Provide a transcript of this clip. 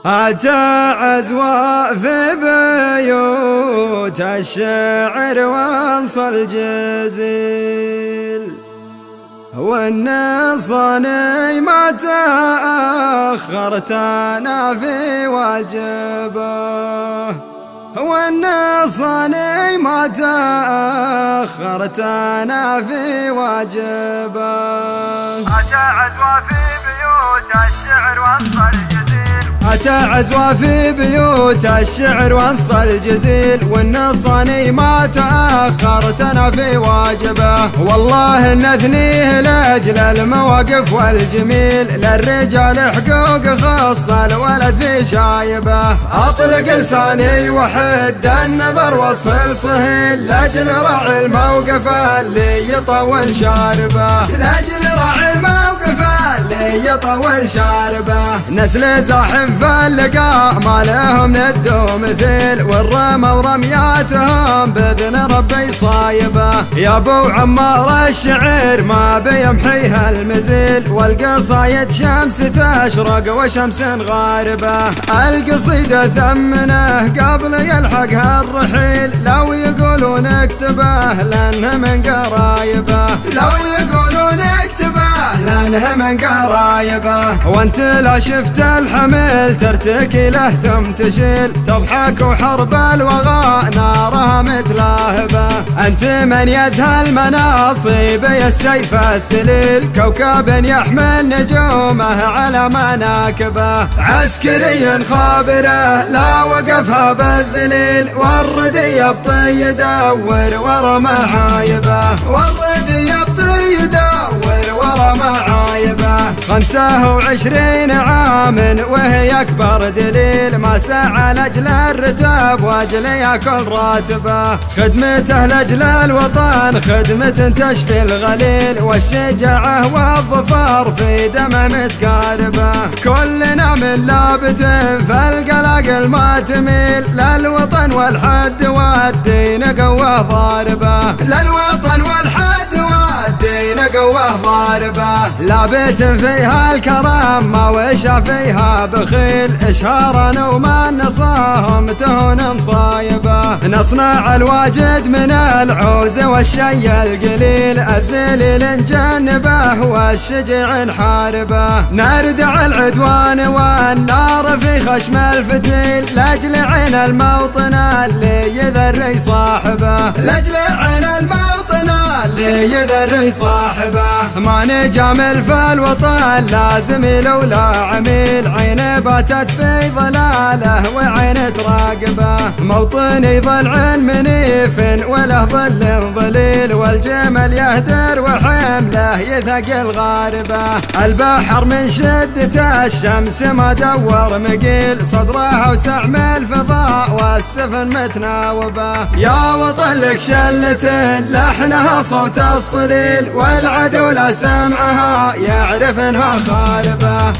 أتى عزوة في بيوت الشعر وانصى الجزيل، والنصاني ما تأخرتنا في واجبه، والنصاني ما تأخرتنا في واجبه. أتى عزوة في بيوت الشعر وانصى الجزيل، أتى عزوة في بيوت الشعر وانصى الجزيل، والنصاني ما تأخرتنا في واجبه. والله نثنيه لأجل المواقف والجميل، للرجال حقوق خاصة الولد في شايبه. أطلق لساني وحد النظر وصل صهيل، لأجل راعي الموقف اللي يطول شاربه، لأجل راعي الموقف اللي يطول شاربه. نسل زاحم في اللقاء ما لهم ند ومثيل، والرمى ورمياتهم بإذن ربي صايبه. يا ابو عمار الشعر ما بيمحيها المزيل، والقصايد شمس تشرق وشمس غاربه. القصيدة ثمنه قبل يلحقها الرحيل، لو يقولون اكتبه لانه من قرايبه، لو يقولون اكتبه لانه من قرايبه. وانت لا شفت الحمل ترتكي له ثم تشيل، تضحك وحرب الوغى نارها متلاهبه. انت من يزهى المناصب يا السيف السليل، كوكب يحمل نجومه على مناكبه. عسكري خابره لا وقفها بالذليل، والردي يبطي يدور ورا معايبه، والردي يبطي يدور ورا معايبه. 25 عام وهي أكبر دليل، ما سعى لأجل الرتاب وأجل ياكل راتبه. خدمته لأجل الوطن خدمة تشفي الغليل، والشجاعة والظفر في دمه متقاربة. كلنا من لابت فالقلاقل ما تميل، للوطن والحد والدين قوة ضاربة، للوطن والحد والدين قوة ضاربة. لابت فيها الكرم ما وشى فيها بخيل، إشهارا وما نصاهم تهون مصايبه. نصنع الواجد من العوز والشي القليل، الذليل نجنبه والشجع نحاربه. نردع العدوان والنار في خشم الفتيل، لأجل عين الموطن اللي يذري صاحبه، لأجل عين الموطن اللي يذري صاحبه. ما نجامل في الوطن لازم لولا عميل، عين باتت في ظلاله وعين تراقبه. موطني ضلع منيف وله ظل ظليل، والجمل يهدر وحمله يثقل غاربه. البحر من شدة الشمس ما دور مقيل، صدره وسع من الفضاء والسفن متناوبه. يا وطن لك شلة لحنها صوت الصليل، والعدو لا سمعها يعرف انها خاربه،